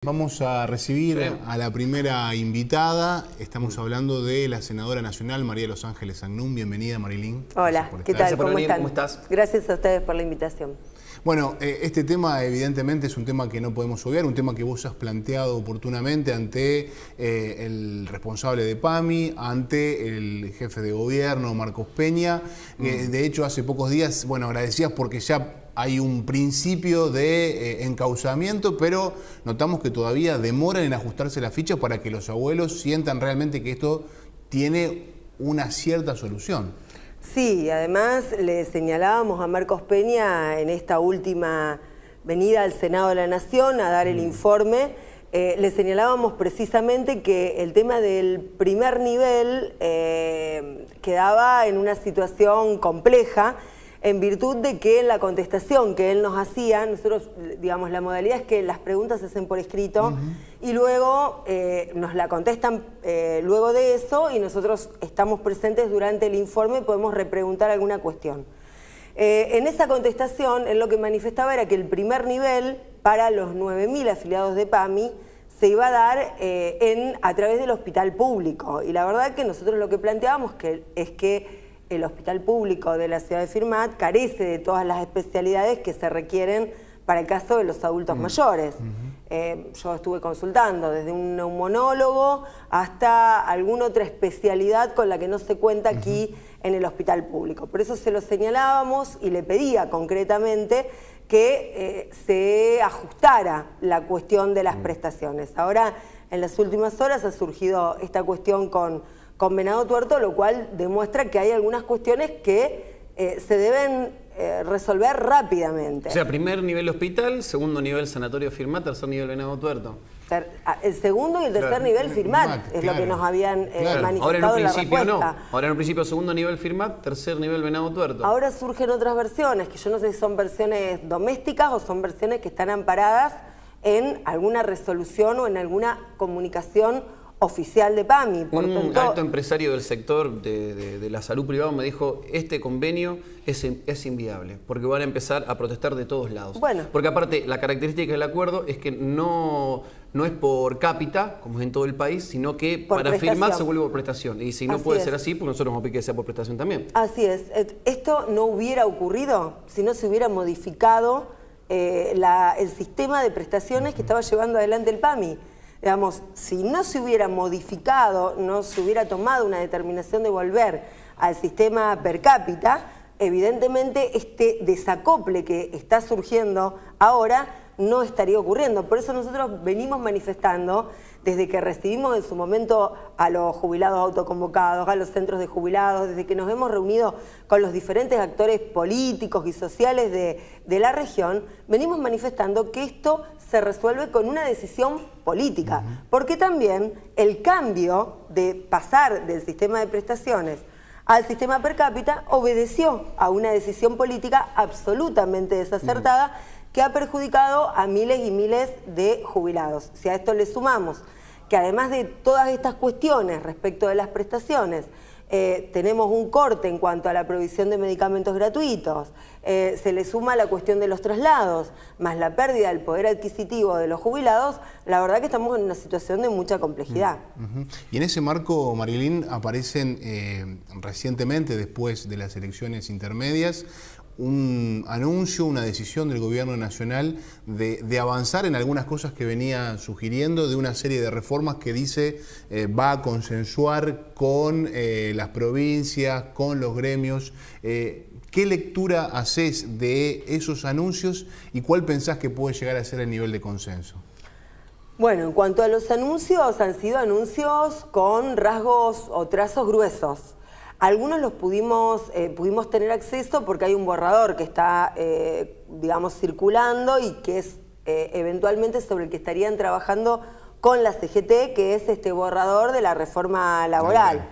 Vamos a recibir a la primera invitada. Estamos hablando de la senadora nacional María de los Ángeles Agnum. Bienvenida, Marilyn. Hola, ¿qué tal? ¿Cómo están? ¿Cómo estás? Gracias a ustedes por la invitación. Bueno, este tema evidentemente es un tema que no podemos obviar, un tema que vos has planteado oportunamente ante el responsable de PAMI, ante el jefe de gobierno, Marcos Peña. De hecho, hace pocos días, bueno, agradecías porque ya hay un principio de encauzamiento, pero notamos que todavía demoran en ajustarse las fichas para que los abuelos sientan realmente que esto tiene una cierta solución. Sí, además le señalábamos a Marcos Peña en esta última venida al Senado de la Nación a dar el informe, le señalábamos precisamente que el tema del primer nivel quedaba en una situación compleja, en virtud de que en la contestación que él nos hacía, nosotros, digamos, la modalidad es que las preguntas se hacen por escrito y luego nos la contestan luego de eso y nosotros estamos presentes durante el informe y podemos repreguntar alguna cuestión. En esa contestación, él lo que manifestaba era que el primer nivel para los 9.000 afiliados de PAMI se iba a dar a través del hospital público. Y la verdad que nosotros lo que planteábamos es que el hospital público de la ciudad de Firmat carece de todas las especialidades que se requieren para el caso de los adultos mayores. Yo estuve consultando desde un neumonólogo hasta alguna otra especialidad con la que no se cuenta aquí en el hospital público. Por eso se lo señalábamos y le pedía concretamente que se ajustara la cuestión de las prestaciones. Ahora, en las últimas horas ha surgido esta cuestión con Venado Tuerto, lo cual demuestra que hay algunas cuestiones que se deben resolver rápidamente. O sea, primer nivel hospital, segundo nivel sanatorio Firmat, tercer nivel Venado Tuerto. El segundo y el tercer nivel Firmat es lo que nos habían manifestado. Ahora en un en la principio respuesta. no. Ahora en un principio segundo nivel Firmat, tercer nivel Venado Tuerto. Ahora surgen otras versiones, que yo no sé si son versiones domésticas o son versiones que están amparadas en alguna resolución o en alguna comunicación oficial de PAMI. Un alto empresario del sector de la salud privada me dijo, este convenio es inviable, porque van a empezar a protestar de todos lados. Bueno. Porque aparte, la característica del acuerdo es que no es por cápita, como es en todo el país, sino que para firmar se vuelve por prestación. Y si no puede ser así, pues nosotros vamos a pedir que sea por prestación también. Así es. Esto no hubiera ocurrido si no se hubiera modificado el sistema de prestaciones que estaba llevando adelante el PAMI. Digamos, si no se hubiera modificado, no se hubiera tomado una determinación de volver al sistema per cápita, evidentemente este desacople que está surgiendo ahora no estaría ocurriendo. Por eso nosotros venimos manifestando, desde que recibimos en su momento a los jubilados autoconvocados, a los centros de jubilados, desde que nos hemos reunido con los diferentes actores políticos y sociales de la región, venimos manifestando que esto se resuelve con una decisión política, porque también el cambio de pasar del sistema de prestaciones al sistema per cápita obedeció a una decisión política absolutamente desacertada que ha perjudicado a miles y miles de jubilados. Si a esto le sumamos que además de todas estas cuestiones respecto de las prestaciones, tenemos un corte en cuanto a la provisión de medicamentos gratuitos, se le suma la cuestión de los traslados, más la pérdida del poder adquisitivo de los jubilados, la verdad que estamos en una situación de mucha complejidad. Y en ese marco, Marilyn, aparecen recientemente, después de las elecciones intermedias, un anuncio, una decisión del gobierno nacional de avanzar en algunas cosas que venía sugiriendo, de una serie de reformas que dice va a consensuar con las provincias, con los gremios. ¿Qué lectura haces de esos anuncios y cuál pensás que puede llegar a ser el nivel de consenso? Bueno, en cuanto a los anuncios, han sido anuncios con rasgos o trazos gruesos. Algunos los pudimos tener acceso porque hay un borrador que está, digamos, circulando y que es eventualmente sobre el que estarían trabajando con la CGT, que es este borrador de la reforma laboral.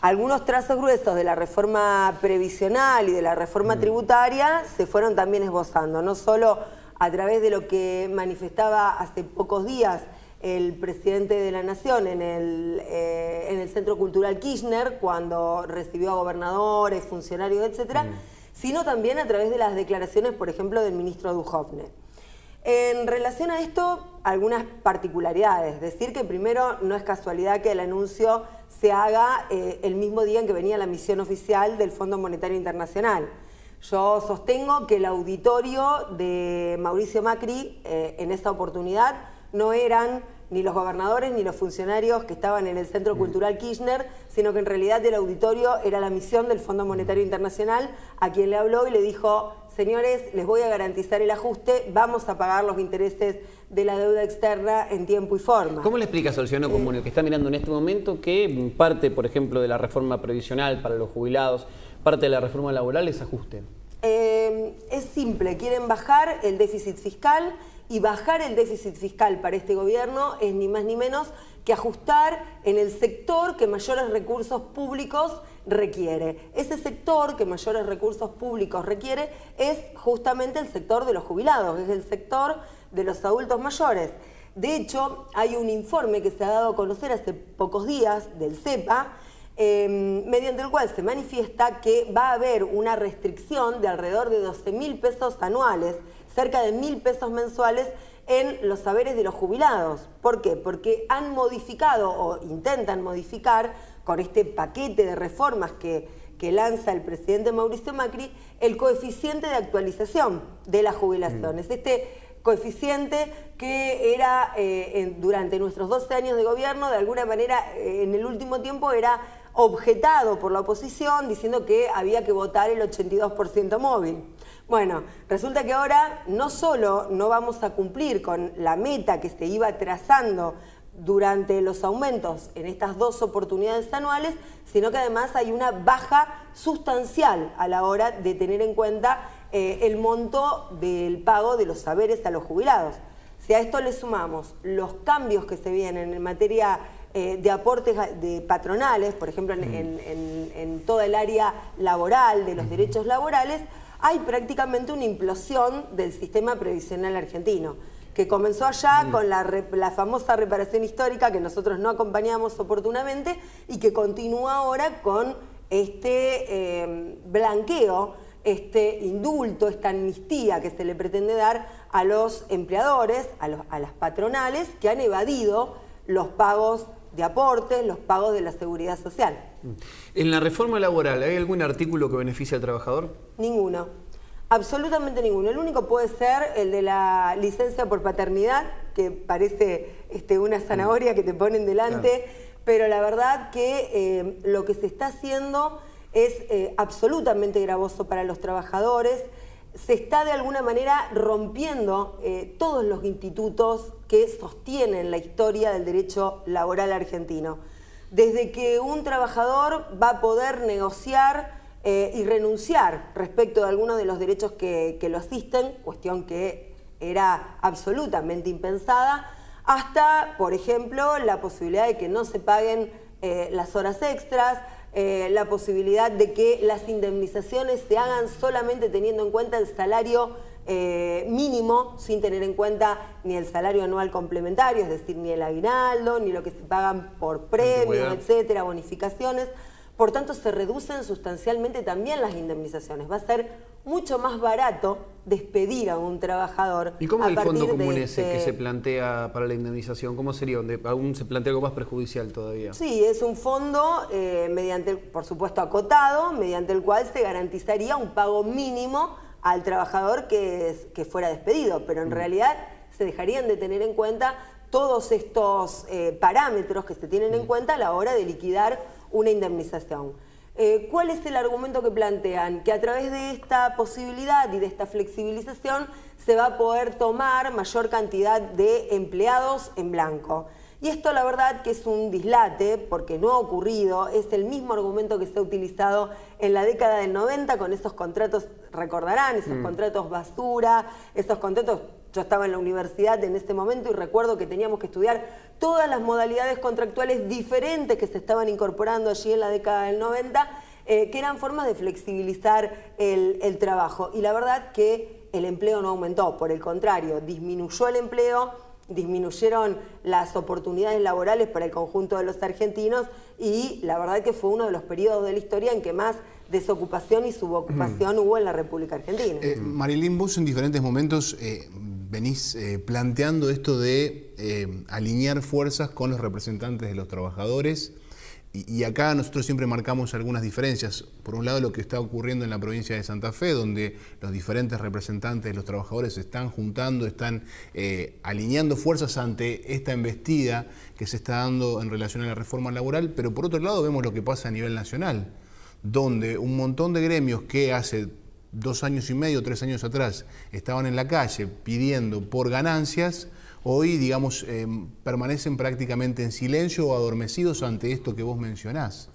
Algunos trazos gruesos de la reforma previsional y de la reforma tributaria se fueron también esbozando, no solo a través de lo que manifestaba hace pocos días el presidente de la Nación en el Centro Cultural Kirchner, cuando recibió a gobernadores, funcionarios, etcétera, sino también a través de las declaraciones, por ejemplo, del ministro Duhovne. En relación a esto, algunas particularidades. Decir que primero no es casualidad que el anuncio se haga el mismo día en que venía la misión oficial del Fondo Monetario Internacional. Yo sostengo que el auditorio de Mauricio Macri en esta oportunidad no eran ni los gobernadores ni los funcionarios que estaban en el Centro Cultural Kirchner, sino que en realidad el auditorio era la misión del Fondo Monetario Internacional, a quien le habló y le dijo: señores, les voy a garantizar el ajuste, vamos a pagar los intereses de la deuda externa en tiempo y forma. ¿Cómo le explica al ciudadano común, que está mirando en este momento, que parte, por ejemplo, de la reforma previsional para los jubilados, parte de la reforma laboral es ajuste? Es simple, quieren bajar el déficit fiscal, y bajar el déficit fiscal para este gobierno es ni más ni menos que ajustar en el sector que mayores recursos públicos requiere. Ese sector que mayores recursos públicos requiere es justamente el sector de los jubilados, es el sector de los adultos mayores. De hecho, hay un informe que se ha dado a conocer hace pocos días del CEPA, mediante el cual se manifiesta que va a haber una restricción de alrededor de 12.000 pesos anuales, cerca de 1.000 pesos mensuales en los saberes de los jubilados. ¿Por qué? Porque han modificado o intentan modificar con este paquete de reformas que lanza el presidente Mauricio Macri el coeficiente de actualización de las jubilaciones. Este coeficiente que era durante nuestros 12 años de gobierno, de alguna manera en el último tiempo era objetado por la oposición diciendo que había que votar el 82% móvil. Bueno, resulta que ahora no solo no vamos a cumplir con la meta que se iba trazando durante los aumentos en estas dos oportunidades anuales, sino que además hay una baja sustancial a la hora de tener en cuenta el monto del pago de los saberes a los jubilados. Si a esto le sumamos los cambios que se vienen en materia de aportes de patronales, por ejemplo en toda el área laboral, de los derechos laborales, hay prácticamente una implosión del sistema previsional argentino, que comenzó allá con la famosa reparación histórica que nosotros no acompañamos oportunamente y que continúa ahora con este blanqueo, este indulto, esta amnistía que se le pretende dar a los empleadores, a las patronales que han evadido los pagos de aportes, los pagos de la seguridad social. ¿En la reforma laboral hay algún artículo que beneficie al trabajador? Ninguno, absolutamente ninguno. El único puede ser el de la licencia por paternidad, que parece una zanahoria que te ponen delante, claro. Pero la verdad que lo que se está haciendo es absolutamente gravoso para los trabajadores. Se está de alguna manera rompiendo todos los institutos que sostienen la historia del derecho laboral argentino. Desde que un trabajador va a poder negociar y renunciar respecto de algunos de los derechos que lo asisten, cuestión que era absolutamente impensada, hasta, por ejemplo, la posibilidad de que no se paguen las horas extras, la posibilidad de que las indemnizaciones se hagan solamente teniendo en cuenta el salario mínimo, sin tener en cuenta ni el salario anual complementario, es decir, ni el aguinaldo, ni lo que se pagan por premios, etcétera, bonificaciones. Por tanto, se reducen sustancialmente también las indemnizaciones. Va a ser mucho más barato despedir a un trabajador. ¿Y cómo es el fondo común ese que se plantea para la indemnización? ¿Cómo sería? ¿Donde aún se plantea algo más perjudicial todavía? Sí, es un fondo, por supuesto acotado, mediante el cual se garantizaría un pago mínimo al trabajador que fuera despedido, pero en realidad se dejarían de tener en cuenta todos estos parámetros que se tienen en cuenta a la hora de liquidar una indemnización. ¿Cuál es el argumento que plantean? Que a través de esta posibilidad y de esta flexibilización se va a poder tomar mayor cantidad de empleados en blanco. Y esto la verdad que es un dislate porque no ha ocurrido, es el mismo argumento que se ha utilizado en la década del 90 con esos contratos, recordarán, esos contratos basura, esos contratos. Yo estaba en la universidad en ese momento y recuerdo que teníamos que estudiar todas las modalidades contractuales diferentes que se estaban incorporando allí en la década del 90, que eran formas de flexibilizar el trabajo. Y la verdad que el empleo no aumentó, por el contrario, disminuyó el empleo, disminuyeron las oportunidades laborales para el conjunto de los argentinos y la verdad que fue uno de los periodos de la historia en que más desocupación y subocupación hubo en la República Argentina. Marilyn, vos en diferentes momentos venís planteando esto de alinear fuerzas con los representantes de los trabajadores. Y acá nosotros siempre marcamos algunas diferencias. Por un lado, lo que está ocurriendo en la provincia de Santa Fe, donde los diferentes representantes de los trabajadores se están juntando, están alineando fuerzas ante esta embestida que se está dando en relación a la reforma laboral. Pero por otro lado, vemos lo que pasa a nivel nacional, donde un montón de gremios que hace 2 años y medio, 3 años atrás, estaban en la calle pidiendo por ganancias, hoy, digamos, permanecen prácticamente en silencio o adormecidos ante esto que vos mencionás.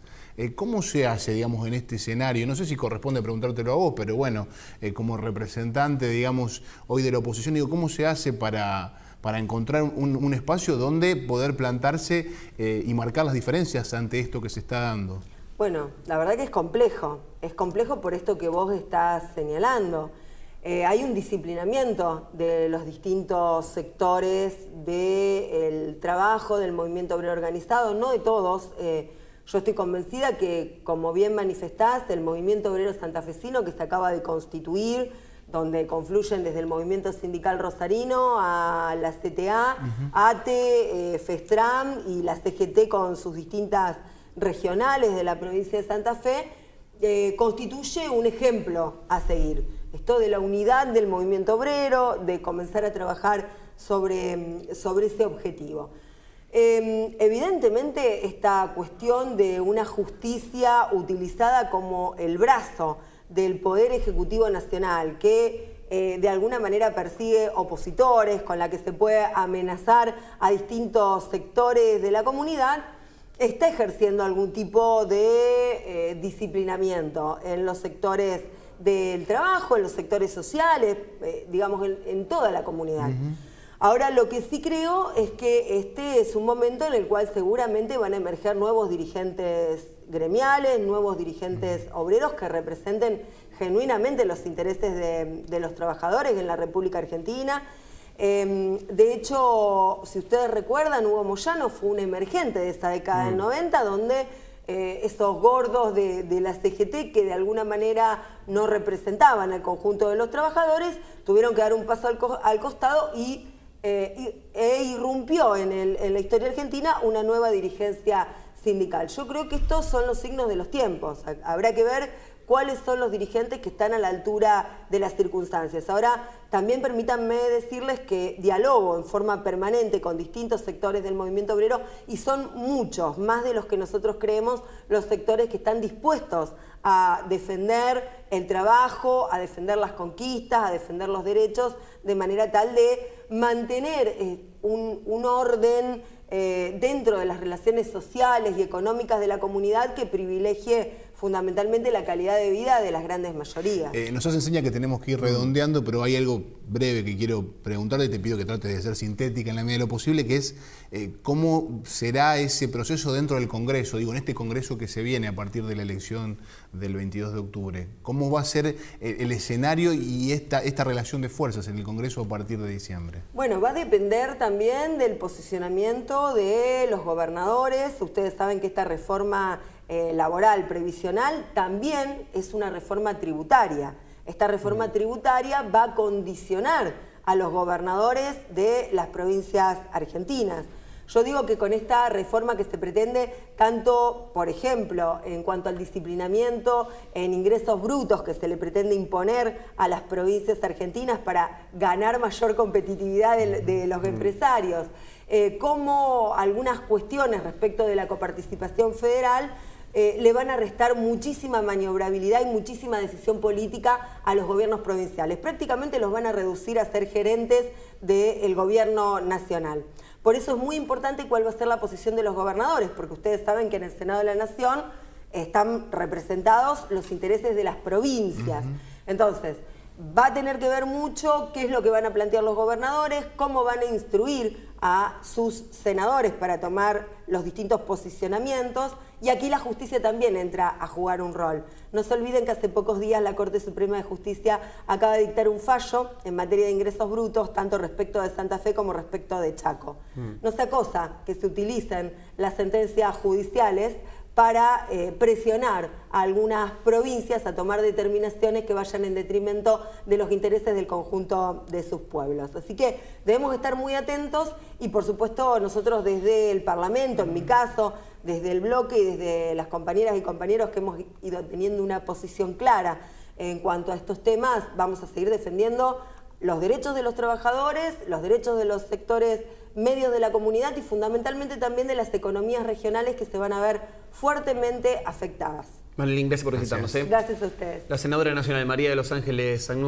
¿Cómo se hace, digamos, en este escenario? No sé si corresponde preguntártelo a vos, pero bueno, como representante, digamos, hoy de la oposición, digo, ¿cómo se hace para encontrar un espacio donde poder plantarse y marcar las diferencias ante esto que se está dando? Bueno, la verdad que es complejo por esto que vos estás señalando. Hay un disciplinamiento de los distintos sectores del trabajo, del movimiento obrero organizado, no de todos. Yo estoy convencida que, como bien manifestás, el movimiento obrero santafesino que se acaba de constituir, donde confluyen desde el movimiento sindical rosarino a la CTA, ATE, FESTRAM y la CGT con sus distintas regionales de la provincia de Santa Fe, constituye un ejemplo a seguir. Esto de la unidad del movimiento obrero, de comenzar a trabajar sobre ese objetivo. Evidentemente, esta cuestión de una justicia utilizada como el brazo del Poder Ejecutivo Nacional, que de alguna manera persigue opositores, con la que se puede amenazar a distintos sectores de la comunidad, está ejerciendo algún tipo de disciplinamiento en los sectores del trabajo, en los sectores sociales, digamos, en toda la comunidad. Ahora, lo que sí creo es que este es un momento en el cual seguramente van a emerger nuevos dirigentes gremiales, nuevos dirigentes obreros que representen genuinamente los intereses de los trabajadores en la República Argentina. De hecho, si ustedes recuerdan, Hugo Moyano fue un emergente de esa década del 90, donde esos gordos de la CGT, que de alguna manera no representaban al conjunto de los trabajadores, tuvieron que dar un paso al costado e irrumpió en la historia argentina una nueva dirigencia sindical. Yo creo que estos son los signos de los tiempos. Habrá que ver cuáles son los dirigentes que están a la altura de las circunstancias. Ahora, también permítanme decirles que dialogo en forma permanente con distintos sectores del movimiento obrero, y son muchos, más de los que nosotros creemos, los sectores que están dispuestos a defender el trabajo, a defender las conquistas, a defender los derechos, de manera tal de mantener un orden dentro de las relaciones sociales y económicas de la comunidad que privilegie fundamentalmente la calidad de vida de las grandes mayorías. Nos hace enseña que tenemos que ir redondeando, pero hay algo breve que quiero preguntarte y te pido que trates de ser sintética en la medida de lo posible, que es cómo será ese proceso dentro del Congreso, digo, en este Congreso que se viene a partir de la elección del 22 de octubre. ¿Cómo va a ser el escenario y esta relación de fuerzas en el Congreso a partir de diciembre? Bueno, va a depender también del posicionamiento de los gobernadores. Ustedes saben que esta reforma laboral previsional también es una reforma tributaria. Esta reforma tributaria va a condicionar a los gobernadores de las provincias argentinas. Yo digo que con esta reforma que se pretende, tanto, por ejemplo, en cuanto al disciplinamiento en ingresos brutos que se le pretende imponer a las provincias argentinas para ganar mayor competitividad de los empresarios, como algunas cuestiones respecto de la coparticipación federal, le van a restar muchísima maniobrabilidad y muchísima decisión política a los gobiernos provinciales. Prácticamente los van a reducir a ser gerentes del gobierno nacional. Por eso es muy importante cuál va a ser la posición de los gobernadores, porque ustedes saben que en el Senado de la Nación están representados los intereses de las provincias. Entonces, va a tener que ver mucho qué es lo que van a plantear los gobernadores, cómo van a instruir a sus senadores para tomar los distintos posicionamientos, y aquí la justicia también entra a jugar un rol. No se olviden que hace pocos días la Corte Suprema de Justicia acaba de dictar un fallo en materia de ingresos brutos, tanto respecto de Santa Fe como respecto de Chaco. No sea cosa que se utilicen las sentencias judiciales para presionar a algunas provincias a tomar determinaciones que vayan en detrimento de los intereses del conjunto de sus pueblos. Así que debemos estar muy atentos y, por supuesto, nosotros desde el Parlamento, en mi caso, desde el bloque y desde las compañeras y compañeros que hemos ido teniendo una posición clara en cuanto a estos temas, vamos a seguir defendiendo los derechos de los trabajadores, los derechos de los sectores medios de la comunidad y fundamentalmente también de las economías regionales que se van a ver fuertemente afectadas. Marilyn, gracias por visitarnos. Gracias a ustedes. La senadora nacional María de los Ángeles Agnún.